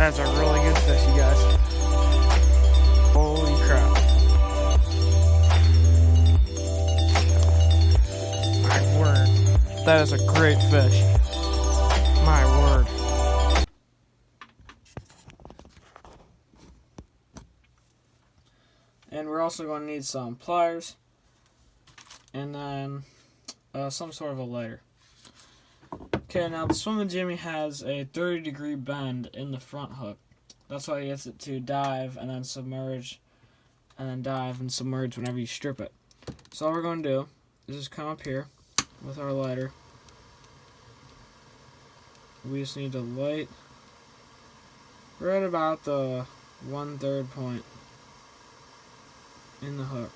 That's a really good fish, you guys. Holy crap. My word. That is a great fish. My word. And we're also going to need some pliers. And then some sort of a lighter. Okay, now the Swimmin' Jimmy has a 30-degree bend in the front hook. That's why he gets it to dive and then submerge, and then dive and submerge whenever you strip it. So all we're going to do is just come up here with our lighter. We just need to light right about the 1/3 point in the hook.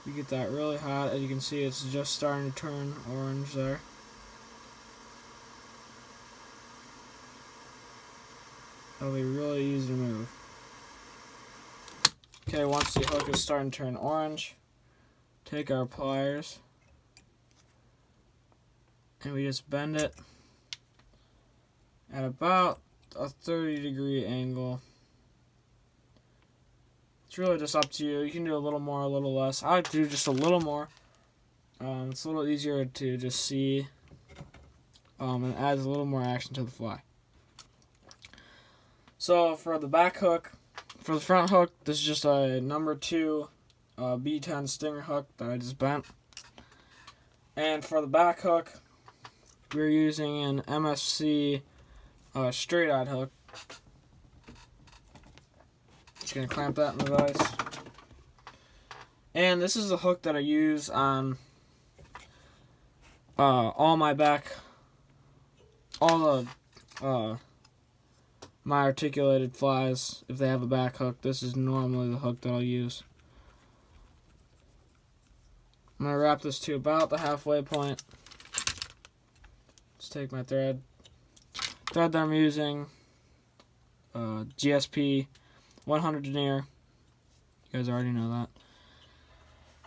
You get that really hot. As you can see, it's just starting to turn orange there. That'll be really easy to move. Okay, once the hook is starting to turn orange, take our pliers and we just bend it at about a 30-degree angle. It's really just up to you. You can do a little more, a little less. I like to do just a little more. It's a little easier to just see, and it adds a little more action to the fly. So for the back hook, for the front hook, this is just a number 2 B10 stinger hook that I just bent. And for the back hook, we're using an MFC straight-eyed hook. Just going to clamp that in the vise. And this is the hook that I use on all my back, all the my articulated flies. If they have a back hook, this is normally the hook that I'll use. I'm going to wrap this to about the halfway point. Just take my thread. Thread that I'm using, GSP 100 denier. You guys already know that.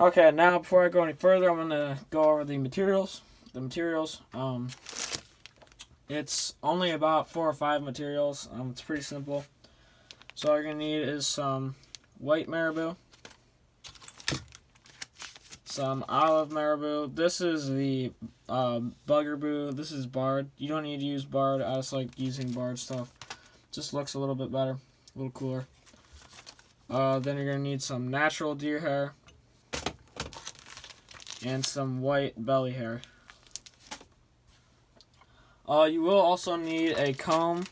Okay, now before I go any further, I'm going to go over the materials. It's only about 4 or 5 materials. It's pretty simple. So all you're going to need is some white marabou, some olive marabou. This is the buggerboo. This is barred. You don't need to use barred. I just like using barred stuff. Just looks a little bit better, a little cooler. Then you're going to need some natural deer hair and some white belly hair. You will also need a comb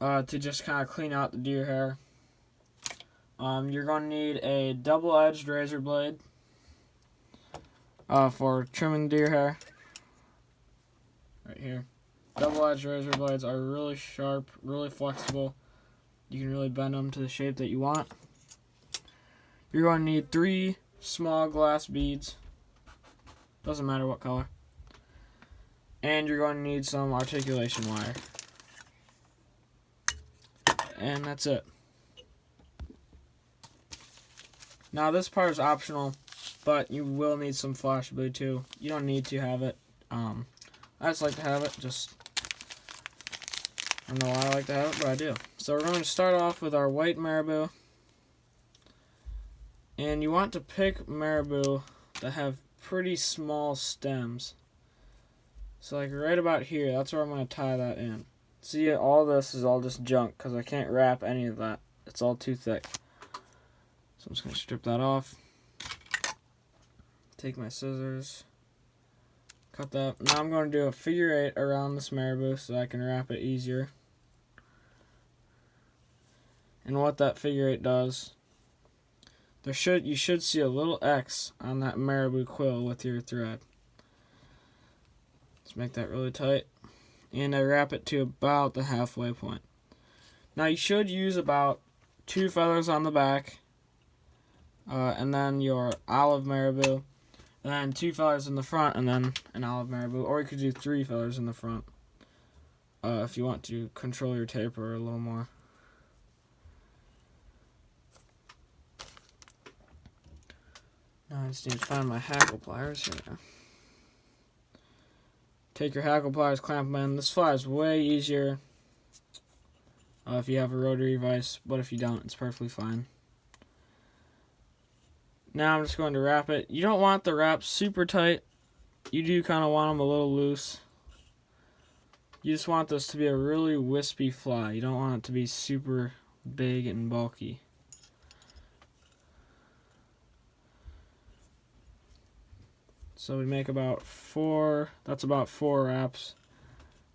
to just kind of clean out the deer hair. You're going to need a double-edged razor blade for trimming deer hair. Right here. Double-edged razor blades are really sharp, really flexible. You can really bend them to the shape that you want. You're going to need 3 small glass beads. Doesn't matter what color. And you're going to need some articulation wire. And that's it. Now this part is optional, but you will need some flash blue too. You don't need to have it. I just like to have it. I don't know why I like to have it, but I do. So we're going to start off with our white marabou. And you want to pick marabou that have pretty small stems. So like right about here, that's where I'm going to tie that in. See, all this is all just junk because I can't wrap any of that. It's all too thick. So I'm just going to strip that off. Take my scissors. Cut that. Now I'm going to do a figure 8 around this marabou so I can wrap it easier. And what that figure 8 does, you should see a little X on that marabou quill with your thread. Let's make that really tight. And I wrap it to about the halfway point. Now you should use about 2 feathers on the back, and then your olive marabou, and then 2 feathers in the front, and then an olive marabou. Or you could do 3 feathers in the front, if you want to control your taper a little more. Now I just need to find my hackle pliers here. Take your hackle pliers, clamp them in. This fly is way easier if you have a rotary vise, but if you don't, it's perfectly fine. Now I'm just going to wrap it. You don't want the wrap super tight. You do kind of want them a little loose. You just want this to be a really wispy fly. You don't want it to be super big and bulky. So we make about 4, that's about 4 wraps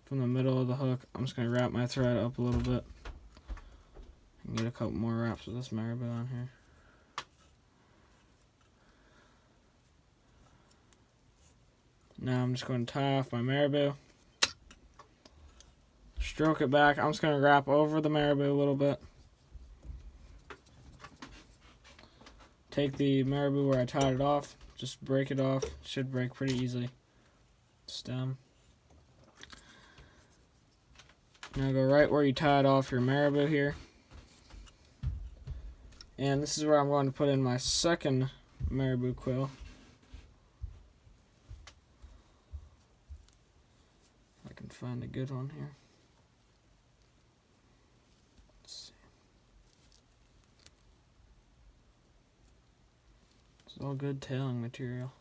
from the middle of the hook. I'm just going to wrap my thread up a little bit. And get a couple more wraps with this marabou on here. Now I'm just going to tie off my marabou. Stroke it back. I'm just going to wrap over the marabou a little bit. Take the marabou where I tied it off. Just break it off. It should break pretty easily. Stem. Now go right where you tied off your marabou here. And this is where I'm going to put in my second marabou quill. If I can find a good one here. Let's see. It's all good tailing material.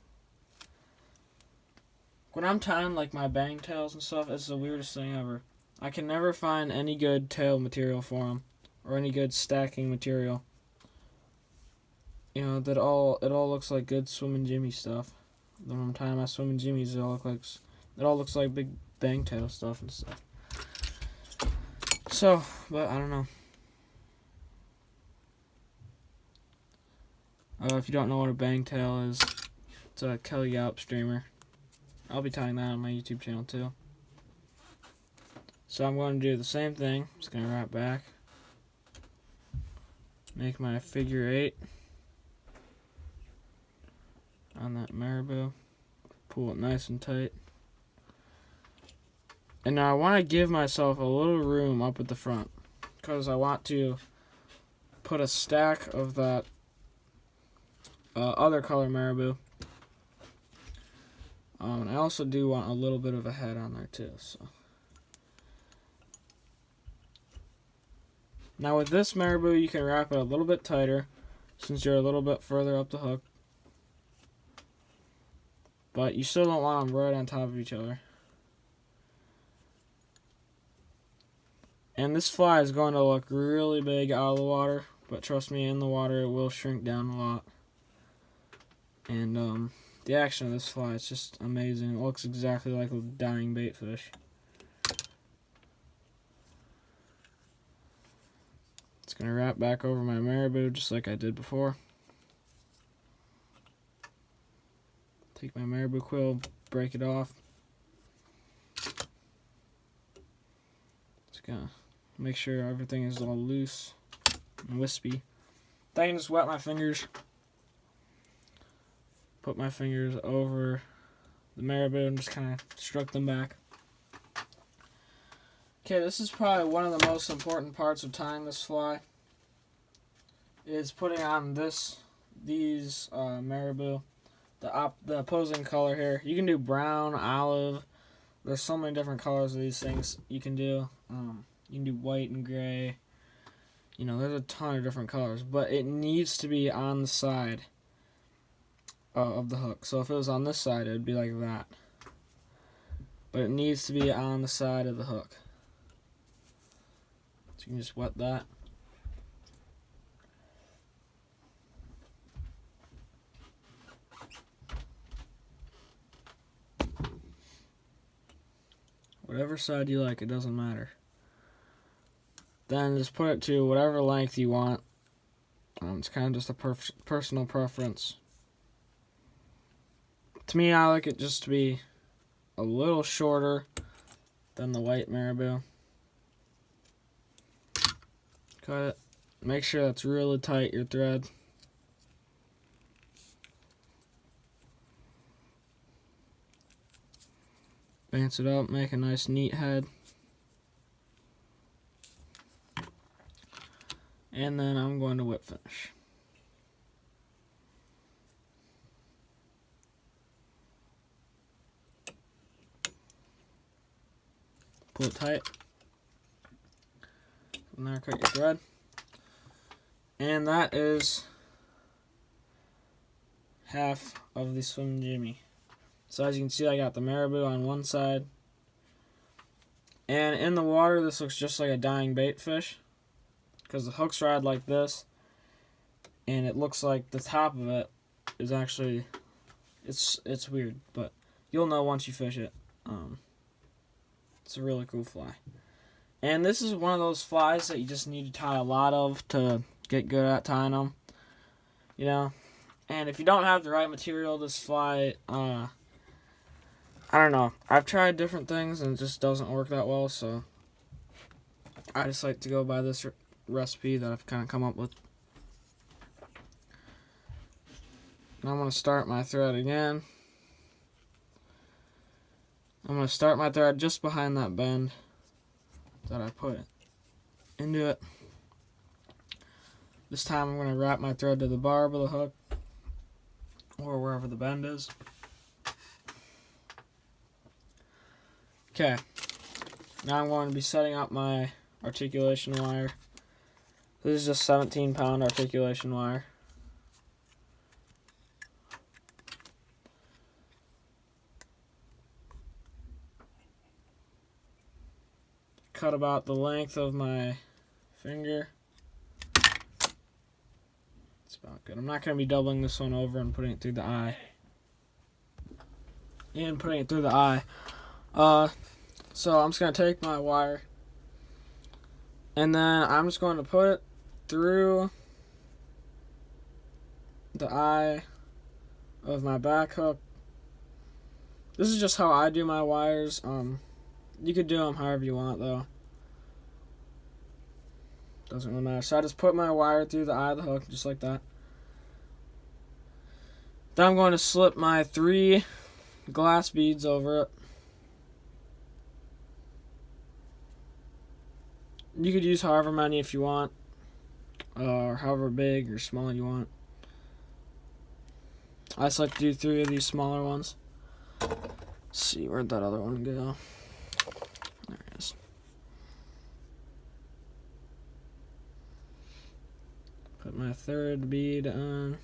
When I'm tying like my bang tails and stuff, it's the weirdest thing ever. I can never find any good tail material for them, or any good stacking material. You know, it all looks like good Swimmin' Jimmy stuff. When I'm tying my Swimmin' Jimmys, it all looks like big bang tail stuff and stuff. So, but I don't know. If you don't know what a bang tail is, it's a Kelly Galloup streamer. I'll be tying that on my YouTube channel too. So I'm going to do the same thing. I'm just going to wrap back. Make my figure 8 on that marabou. Pull it nice and tight. And now I want to give myself a little room up at the front, because I want to put a stack of that other color marabou. And I also do want a little bit of a head on there too. So now with this marabou, you can wrap it a little bit tighter since you're a little bit further up the hook. But you still don't want them right on top of each other. And this fly is going to look really big out of the water, but trust me, in the water it will shrink down a lot. And the action of this fly is just amazing. It looks exactly like a dying bait fish. It's going to wrap back over my marabou just like I did before. Take my marabou quill, break it off. Just gonna make sure everything is all loose and wispy. Then I can just wet my fingers. Put my fingers over the marabou and just kind of stroke them back. Okay, this is probably one of the most important parts of tying this fly. Is putting on these marabou. The opposing color here. You can do brown, olive. There's so many different colors of these things you can do. You can do white and gray. You know, there's a ton of different colors. But it needs to be on the side of the hook. So if it was on this side, it would be like that. But it needs to be on the side of the hook. So you can just wet that. Whatever side you like, it doesn't matter. Then just put it to whatever length you want. It's kind of just a personal preference. To me, I like it just to be a little shorter than the white marabou. Cut it. Make sure that's really tight, your thread. Bance it up, make a nice neat head. And then I'm going to whip finish. pull it tight. From there, cut your thread. And that is half of the Swim Jimmy. So as you can see, I got the marabou on one side. And in the water, this looks just like a dying bait fish, because the hook's ride like this, and it looks like the top of it is actually, it's weird, but you'll know once you fish it. It's a really cool fly. And this is one of those flies that you just need to tie a lot of to get good at tying them, you know. And if you don't have the right material, this fly, I don't know. I've tried different things and it just doesn't work that well, so I just like to go by this recipe that I've kind of come up with. And I'm going to start my thread again. I'm going to start my thread just behind that bend that I put into it. This time I'm going to wrap my thread to the barb of the hook, or wherever the bend is. Okay, now I'm going to be setting up my articulation wire. This is just 17-pound articulation wire. Cut about the length of my finger. It's about good. I'm not going to be doubling this one over and putting it through the eye. So I'm just going to take my wire, and then I'm just going to put it through the eye of my back hook. This is just how I do my wires. You could do them however you want, though. Doesn't really matter. So I just put my wire through the eye of the hook, just like that. Then I'm going to slip my 3 glass beads over it. You could use however many if you want, or however big or small you want. I just like to do 3 of these smaller ones. Let's see, where'd that other one go? There it is. Put my 3rd bead on.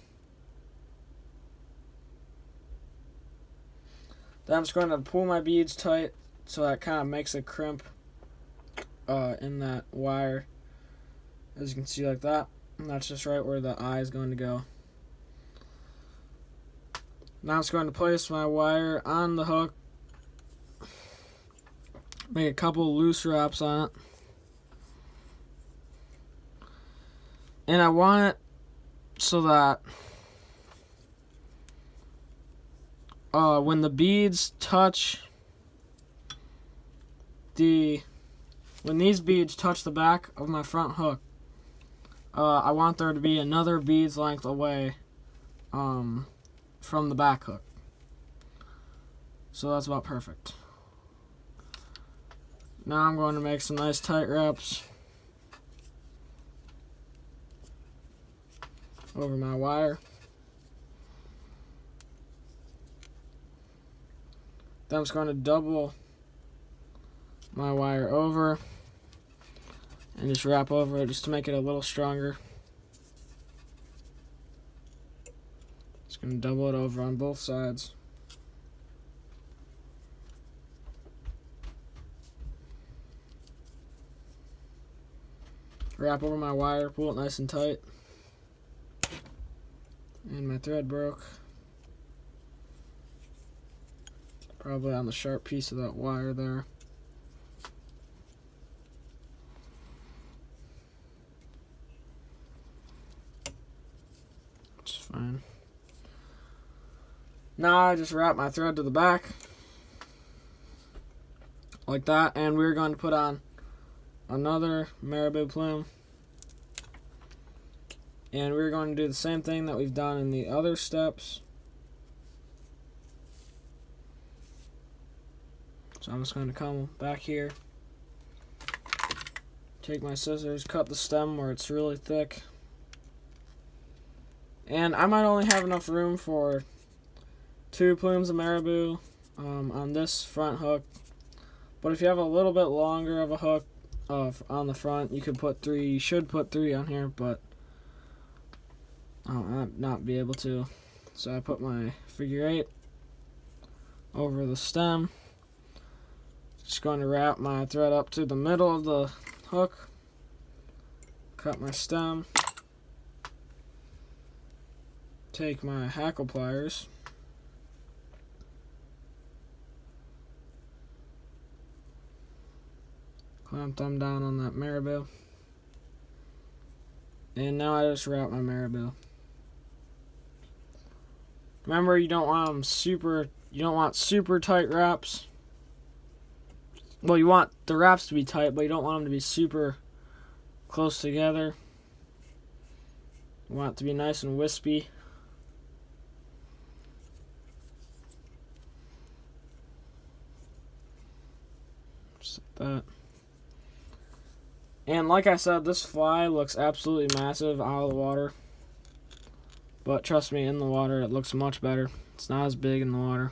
Then I'm just going to pull my beads tight so that kind of makes a crimp in that wire, as you can see, like that. And that's just right where the eye is going to go. Now I'm just going to place my wire on the hook, make a couple loose wraps on it, and I want it so that when the beads touch when these beads touch the back of my front hook, I want there to be another bead's length away from the back hook. So that's about perfect. Now I'm going to make some nice tight wraps over my wire. Then I'm just going to double my wire over and just wrap over it just to make it a little stronger. Just going to double it over on both sides. Wrap over my wire, pull it nice and tight. And my thread broke. Probably on the sharp piece of that wire there. It's fine. Now I just wrap my thread to the back like that, and we're going to put on another marabou plume, and we're going to do the same thing that we've done in the other steps. So I'm just going to come back here, take my scissors, cut the stem where it's really thick, and I might only have enough room for 2 plumes of marabou on this front hook, But if you have a little bit longer of a hook on the front, you could put 3. You should put 3 on here, but I'll not be able to. So I put my figure 8 over the stem. Just going to wrap my thread up to the middle of the hook. Cut my stem. Take my hackle pliers. Clamp them down on that marabou. And now I just wrap my marabou. Remember, you don't want super tight wraps. Well, you want the wraps to be tight, but you don't want them to be super close together. You want it to be nice and wispy. Just like that. And like I said, this fly looks absolutely massive out of the water. But trust me, in the water it looks much better. It's not as big in the water.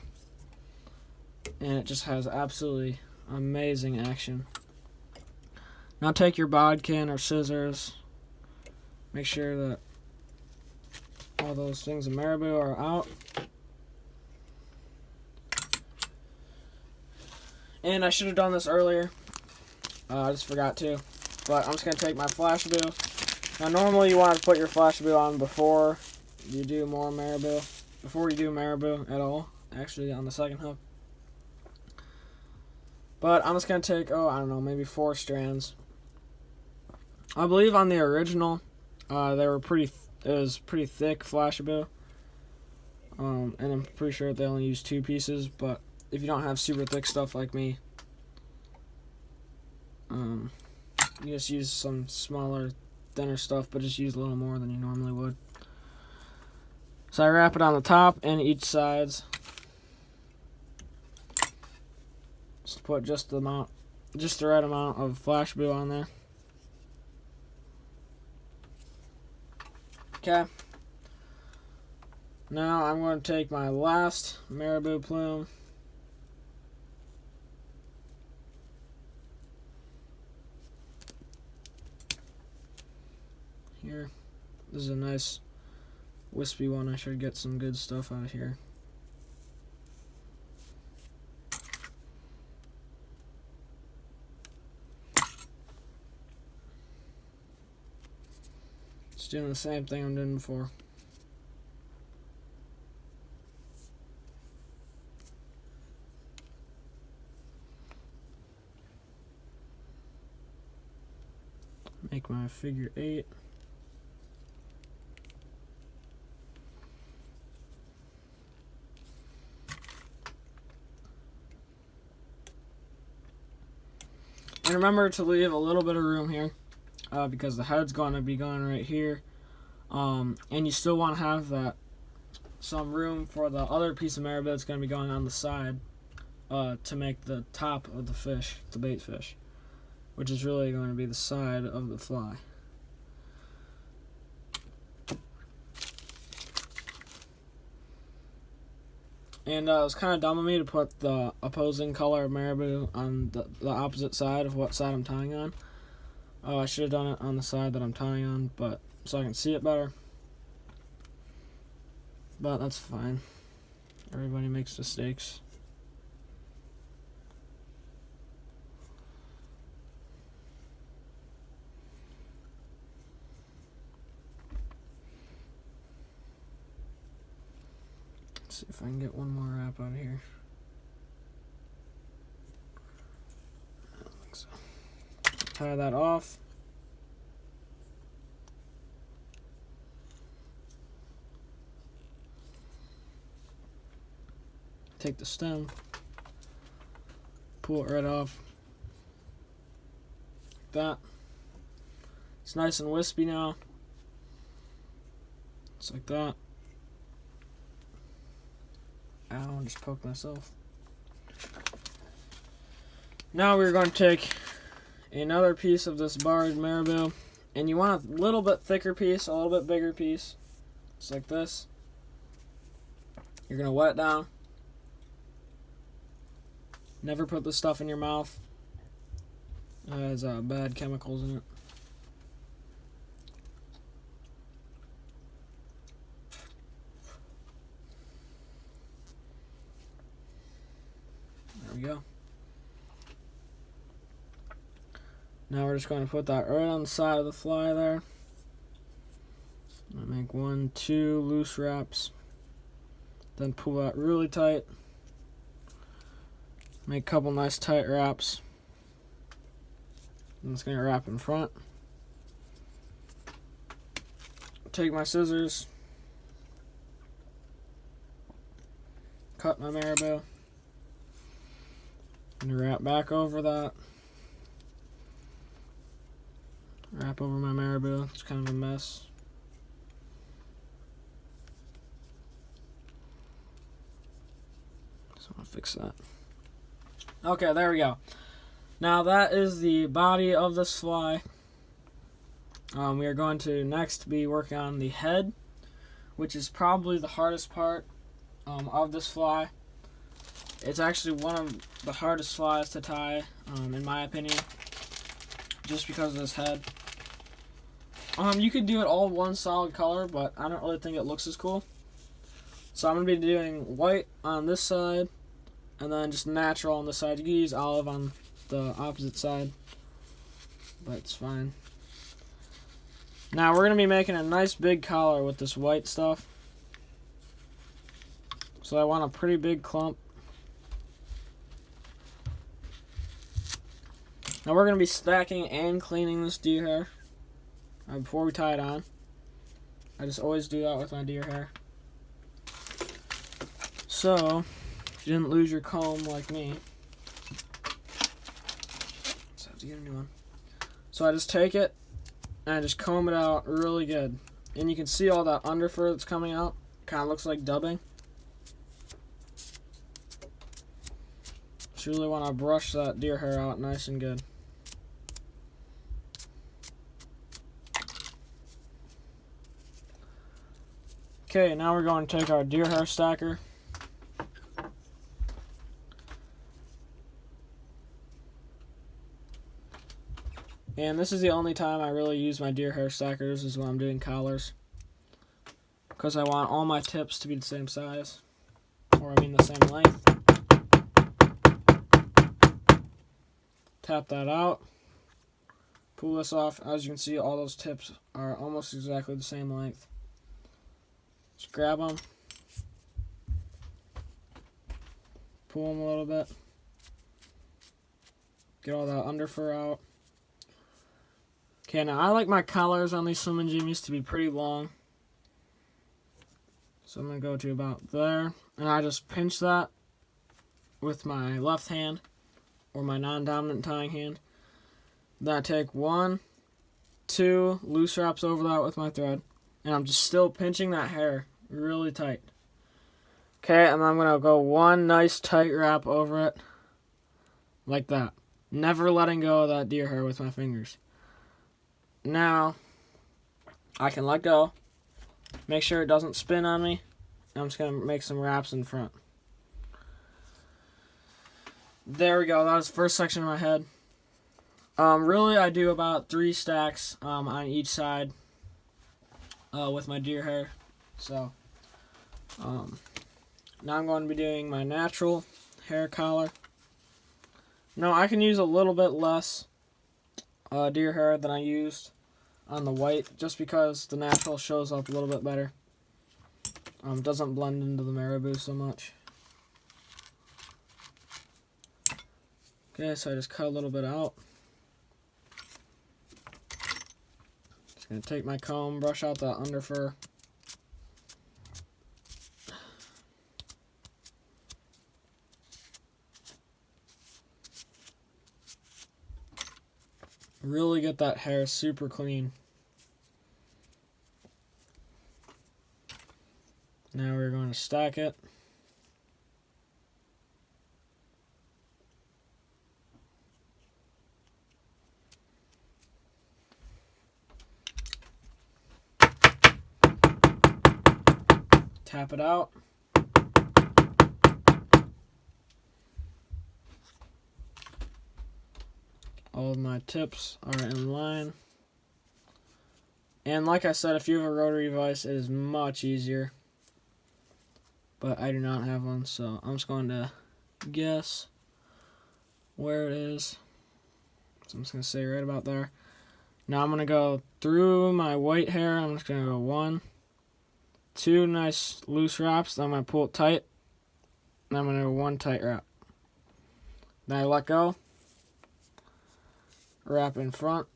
And it just has absolutely amazing action. Now take your bodkin or scissors. Make sure that all those things of marabou are out. And I should have done this earlier. I just forgot to. But I'm just going to take my Flashabou. Now normally you want to put your Flashabou on before you do more marabou. Before you do marabou at all. Actually on the second hook. But I'm just going to take, I don't know, maybe 4 strands. I believe on the original, they were it was pretty thick Flashabou. And I'm pretty sure they only used 2 pieces. But if you don't have super thick stuff like me, you just use some smaller, thinner stuff, but just use a little more than you normally would. So I wrap it on the top and each sides. Just put just the right amount of Flashabou on there. Okay. Now I'm going to take my last marabou plume. Here. This is a nice wispy one. I should get some good stuff out of here. Just doing the same thing I'm doing before. Make my figure 8. And remember to leave a little bit of room here because the head's going to be going right here. And you still want to have some room for the other piece of marabou that's going to be going on the side to make the top of the fish, the bait fish, which is really going to be the side of the fly. And it was kind of dumb of me to put the opposing color of marabou on the opposite side of what side I'm tying on. I should have done it on the side that I'm tying on, but so I can see it better. But that's fine. Everybody makes mistakes. See if I can get one more wrap out of here. I don't think so. Tie that off. Take the stem. Pull it right off. Like that. It's nice and wispy now. Just like that. Ow, I just poked myself. Now we're going to take another piece of this barred marabou, and you want a little bit thicker piece, a little bit bigger piece, just like this. You're going to wet it down. Never put this stuff in your mouth. It has bad chemicals in it. There we go. Now we're just going to put that right on the side of the fly there. Make 1, 2 loose wraps. Then pull that really tight. Make a couple nice tight wraps. I'm just going to wrap in front. Take my scissors. Cut my marabou. And wrap back over that. Wrap over my marabou. It's kind of a mess. So I'll fix that. Okay, there we go. Now that is the body of this fly. We are going to next be working on the head, which is probably the hardest part of this fly. It's actually one of the hardest flies to tie, in my opinion, just because of this head. You could do it all one solid color, but I don't really think it looks as cool. So I'm going to be doing white on this side, and then just natural on this side. You can use olive on the opposite side, but it's fine. Now we're going to be making a nice big collar with this white stuff. So I want a pretty big clump. Now we're going to be stacking and cleaning this deer hair before we tie it on. I just always do that with my deer hair. So, if you didn't lose your comb like me, just have to get a new one. So I just take it and I just comb it out really good. And you can see all that under fur that's coming out. Kind of looks like dubbing. Just really want to brush that deer hair out nice and good. Okay, now we're going to take our deer hair stacker. And this is the only time I really use my deer hair stackers is when I'm doing collars. Because I want all my tips to be the same size. Or I mean the same length. Tap that out. Pull this off. As you can see, all those tips are almost exactly the same length. Just grab them. Pull them a little bit. Get all that under fur out. Okay, now I like my collars on these Slim & Jimmys to be pretty long. So I'm going to go to about there. And I just pinch that with my left hand, or my non-dominant tying hand. Then I take 1, 2 loose wraps over that with my thread. And I'm just still pinching that hair really tight. Okay, and I'm going to go 1 nice tight wrap over it. Like that. Never letting go of that deer hair with my fingers. Now, I can let go. Make sure it doesn't spin on me. I'm just going to make some wraps in front. There we go. That was the first section of my head. Really, I do about 3 stacks on each side with my deer hair. So, now I'm going to be doing my natural hair collar. Now, I can use a little bit less deer hair than I used on the white, just because the natural shows up a little bit better. Doesn't blend into the marabou so much. Okay, so I just cut a little bit out. Just gonna take my comb, brush out the under fur. Really get that hair super clean. Now we're going to stack it. Tap it out. All of my tips are in line. And like I said, if you have a rotary vise, it is much easier. But I do not have one, so I'm just going to guess where it is. So I'm just going to say right about there. Now I'm going to go through my white hair. I'm just going to go 1, 2 nice loose wraps. Then I'm going to pull it tight. Then I'm going to go 1 tight wrap. Then I let go. Wrap in front.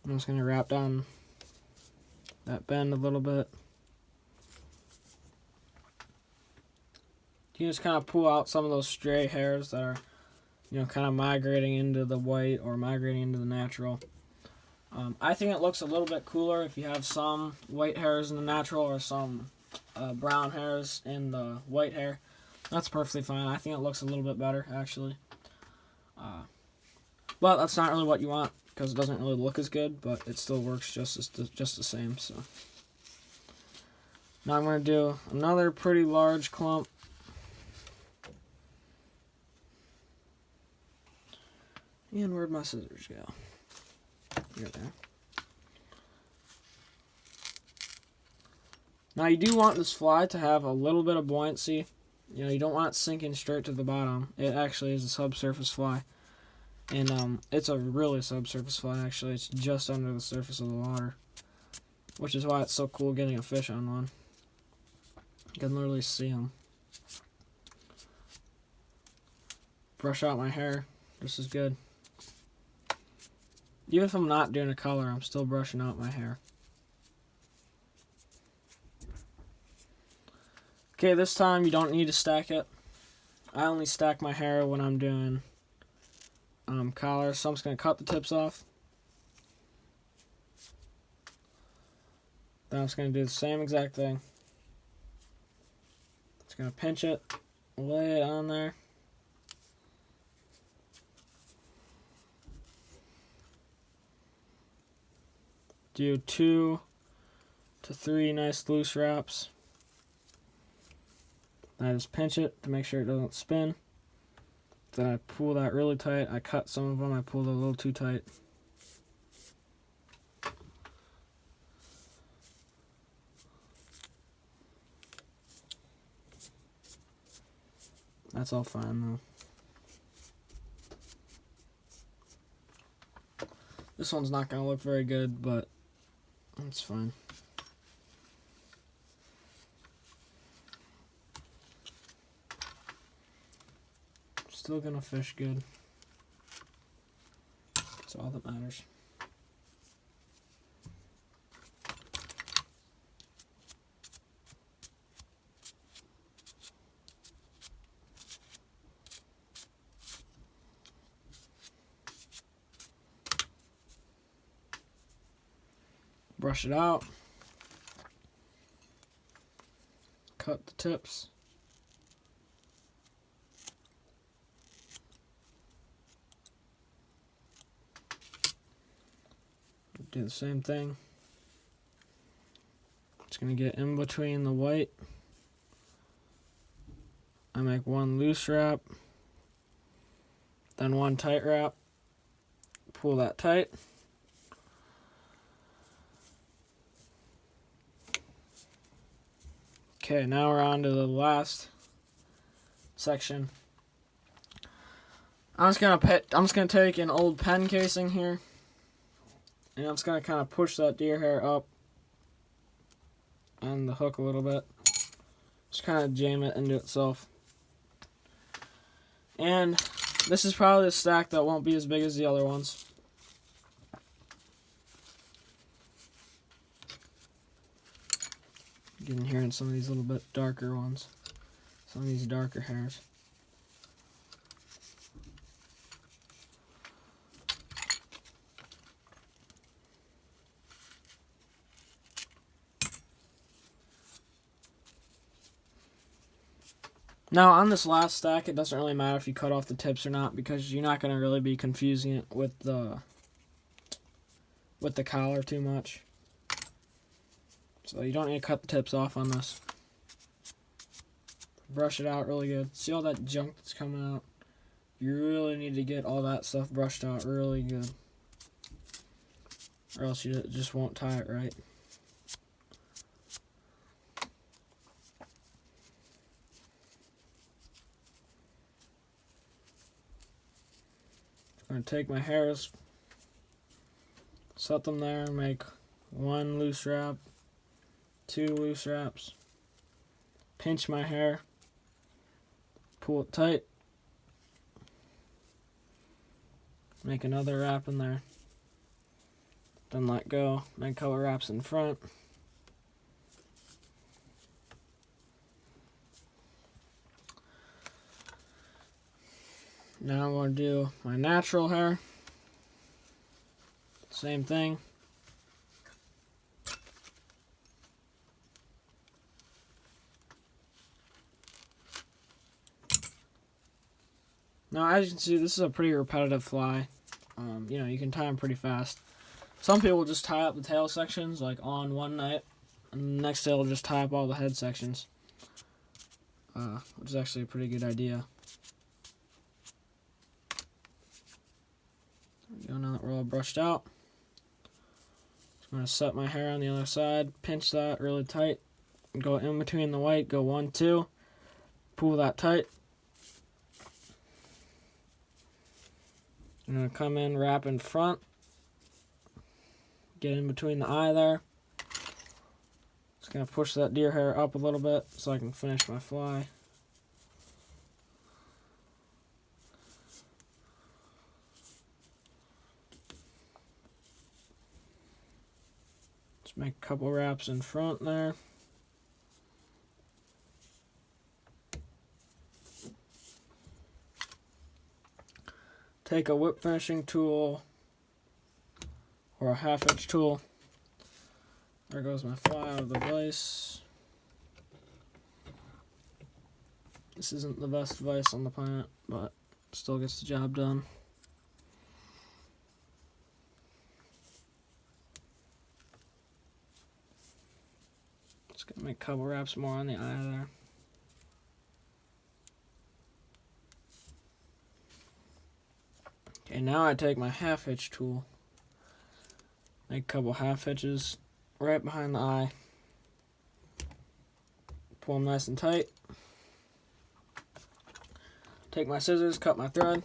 I'm just going to wrap down that bend a little bit. You just kind of pull out some of those stray hairs that are, kind of migrating into the white or migrating into the natural. I think it looks a little bit cooler if you have some white hairs in the natural or some brown hairs in the white hair. That's perfectly fine. I think it looks a little bit better, actually. But that's not really what you want because it doesn't really look as good, but it still works just the same. So now I'm going to do another pretty large clump. And where'd my scissors go? Here they are. Now you do want this fly to have a little bit of buoyancy. You don't want it sinking straight to the bottom. It actually is a subsurface fly. And it's a really subsurface fly, actually. It's just under the surface of the water. Which is why it's so cool getting a fish on one. You can literally see them. Brush out my hair just as good. Even if I'm not doing a color, I'm still brushing out my hair. Okay, this time you don't need to stack it. I only stack my hair when I'm doing collar, so I'm just going to cut the tips off. Then I'm just going to do the same exact thing. Just going to pinch it, lay it on there. Do 2 to 3 nice loose wraps. I just pinch it to make sure it doesn't spin. Then I pull that really tight. I cut some of them. I pulled a little too tight. That's all fine though. This one's not going to look very good, but it's fine. Still gonna fish good. That's all that matters. Brush it out. Cut the tips. Do the same thing. Just going to get in between the white. I make 1 loose wrap, then 1 tight wrap. Pull that tight. Okay, now we're on to the last section. I'm just gonna take an old pen casing here. And I'm just going to kind of push that deer hair up on the hook a little bit. Just kind of jam it into itself. And this is probably a stack that won't be as big as the other ones. You can hear in some of these little bit darker ones. Some of these darker hairs. Now, on this last stack, it doesn't really matter if you cut off the tips or not because you're not going to really be confusing it with the collar too much. So you don't need to cut the tips off on this. brush it out really good. See all that junk that's coming out? You really need to get all that stuff brushed out really good, or else you just won't tie it right. I'm going to take my hairs, set them there, make 1 loose wrap, 2 loose wraps, pinch my hair, pull it tight, make another wrap in there, then let go, make a couple wraps in front. Now I'm going to do my natural hair. Same thing. Now, as you can see, this is a pretty repetitive fly. You know, you can tie them pretty fast. Some people just tie up the tail sections, like on one night, and the next day they'll just tie up all the head sections, which is actually a pretty good idea. There we go, now that we're all brushed out. I'm going to set my hair on the other side, pinch that really tight, go in between the white, go 1, 2, pull that tight. I'm going to come in, wrap in front, get in between the eye there. Just going to push that deer hair up a little bit so I can finish my fly. Just make a couple wraps in front there. Take a whip finishing tool or a 1/2 inch tool. There goes my fly out of the vise. This isn't the best vise on the planet, but still gets the job done. Just gonna make a couple wraps more on the eye there. Okay, now I take my 1/2 hitch tool, make a couple 1/2 hitches right behind the eye, pull them nice and tight, take my scissors, cut my thread,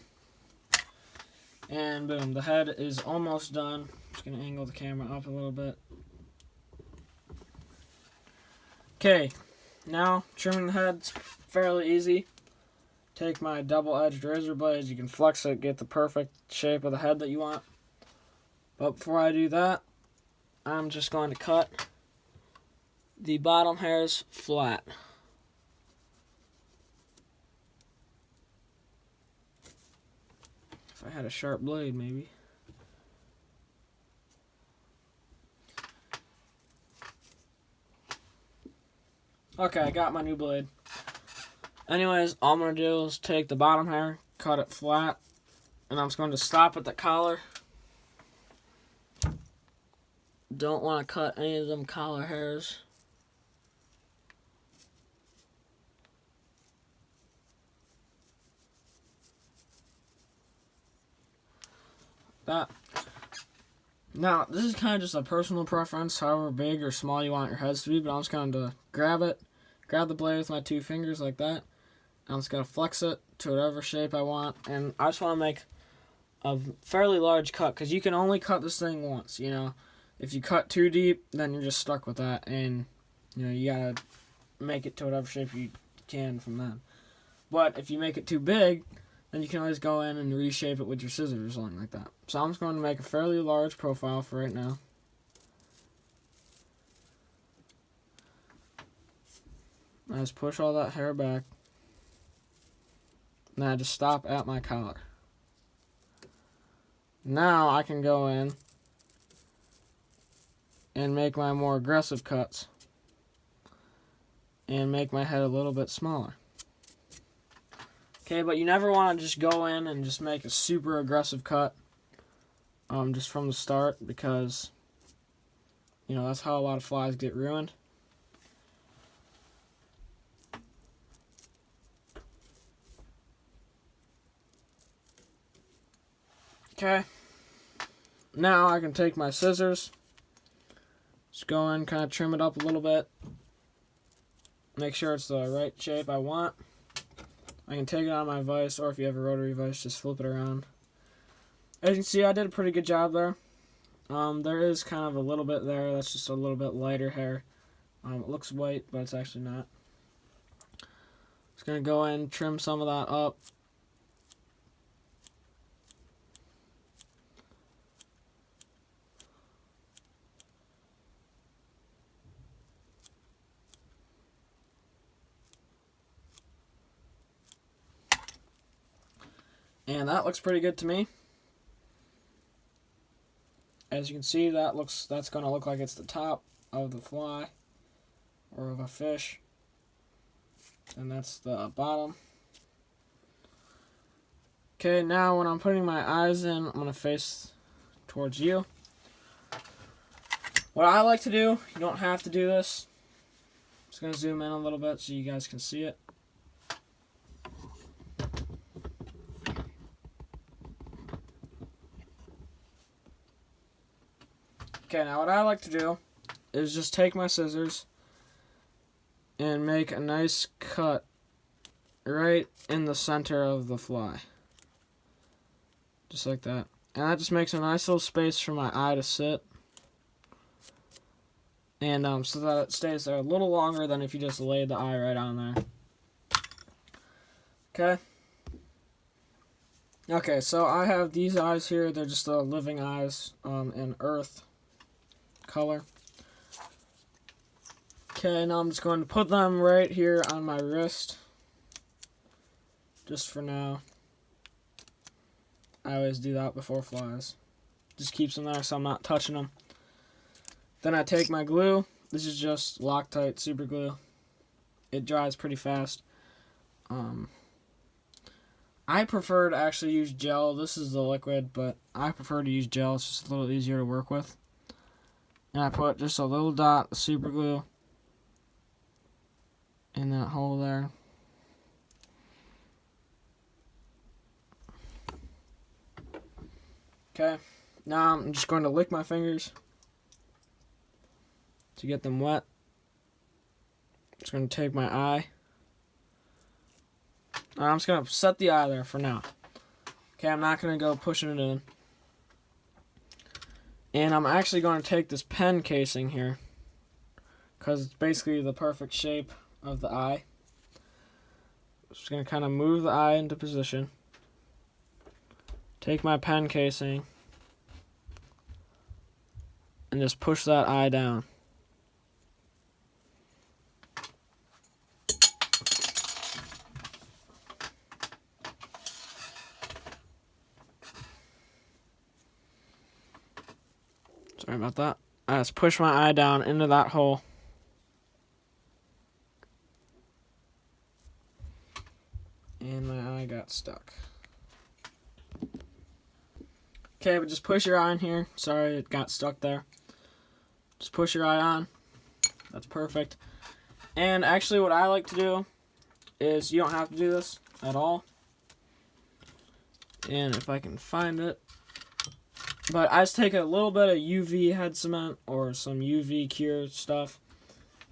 and boom, the head is almost done. I'm just going to angle the camera up a little bit. Okay, now trimming the head's fairly easy. Take my double-edged razor blades, you can flex it, get the perfect shape of the head that you want. But before I do that, I'm just going to cut the bottom hairs flat. If I had a sharp blade, maybe. Okay, I got my new blade. Anyways, all I'm going to do is take the bottom hair, cut it flat, and I'm just going to stop at the collar. Don't want to cut any of them collar hairs. That. Now, this is kind of just a personal preference, however big or small you want your heads to be, but I'm just going to grab the blade with my 2 fingers like that. I'm just going to flex it to whatever shape I want, and I just want to make a fairly large cut, because you can only cut this thing once, you know. If you cut too deep, then you're just stuck with that, and, you know, you got to make it to whatever shape you can from then. But if you make it too big, then you can always go in and reshape it with your scissors or something like that. So I'm just going to make a fairly large profile for right now. I just push all that hair back. And I just stop at my collar. Now I can go in and make my more aggressive cuts and make my head a little bit smaller. Okay, but you never want to just go in and just make a super aggressive cut just from the start, because, you know, that's how a lot of flies get ruined. Okay. Now I can take my scissors, just go in, kind of trim it up a little bit, make sure it's the right shape I want. I can take it on my vise, or if you have a rotary vise, just flip it around. As you can see, I did a pretty good job there. There is kind of a little bit there, that's just a little bit lighter hair. It looks white, but it's actually not. Just going to go in, trim some of that up. And that looks pretty good to me. As you can see, that's going to look like it's the top of the fly or of a fish. And that's the bottom. Okay, now when I'm putting my eyes in, I'm going to face towards you. What I like to do, you don't have to do this. I'm just going to zoom in a little bit so you guys can see it. Okay, now what I like to do is just take my scissors and make a nice cut right in the center of the fly. Just like that. And that just makes a nice little space for my eye to sit. And so that it stays there a little longer than if you just laid the eye right on there. Okay. Okay, so I have these eyes here. They're just living eyes in earth color. Okay, now I'm just going to put them right here on my wrist. Just for now. I always do that before flies. Just keeps them there so I'm not touching them. Then I take my glue. This is just Loctite super glue. It dries pretty fast. I prefer to actually use gel. This is the liquid, but I prefer to use gel. It's just a little easier to work with. And I put just a little dot of super glue in that hole there. Okay, now I'm just going to lick my fingers to get them wet. Just going to take my eye. I'm just going to set the eye there for now. Okay, I'm not going to go pushing it in. And I'm actually going to take this pen casing here, because it's basically the perfect shape of the eye. Just going to kind of move the eye into position. Take my pen casing and just push that eye down. Sorry about that. I just push my eye down into that hole. And my eye got stuck. Okay, but just push your eye in here. Sorry, it got stuck there. Just push your eye on. That's perfect. And actually what I like to do is, you don't have to do this at all. And if I can find it. But I just take a little bit of UV head cement or some UV cure stuff.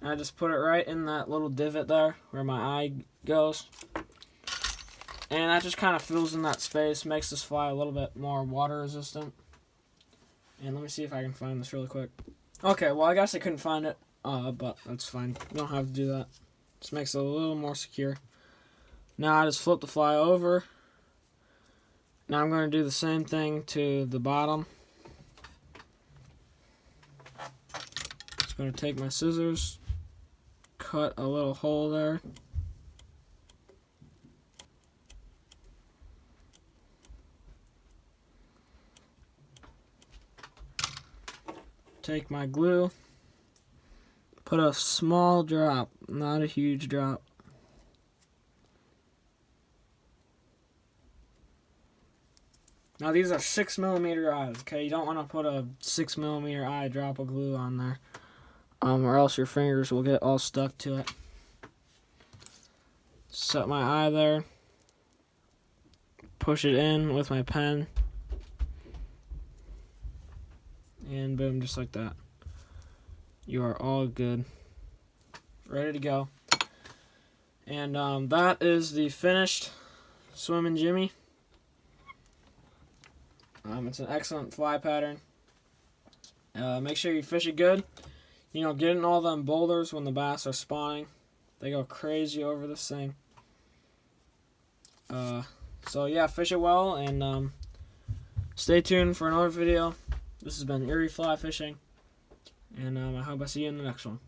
And I just put it right in that little divot there where my eye goes. And that just kind of fills in that space, makes this fly a little bit more water resistant. And let me see if I can find this really quick. Okay, well I guess I couldn't find it, but that's fine. You don't have to do that. Just makes it a little more secure. Now I just flip the fly over. Now I'm going to do the same thing to the bottom. Just going to take my scissors, cut a little hole there. Take my glue, put a small drop, not a huge drop. Now these are 6mm eyes, okay? You don't want to put a 6mm eye drop of glue on there, or else your fingers will get all stuck to it. Set my eye there, push it in with my pen. And boom, just like that. You are all good. Ready to go. And that is the finished Swimmin' Jimmy. It's an excellent fly pattern. Make sure you fish it good. You know, get in all them boulders when the bass are spawning. They go crazy over this thing. So yeah, fish it well, and stay tuned for another video. This has been Erie Fly Fishing, and I hope I see you in the next one.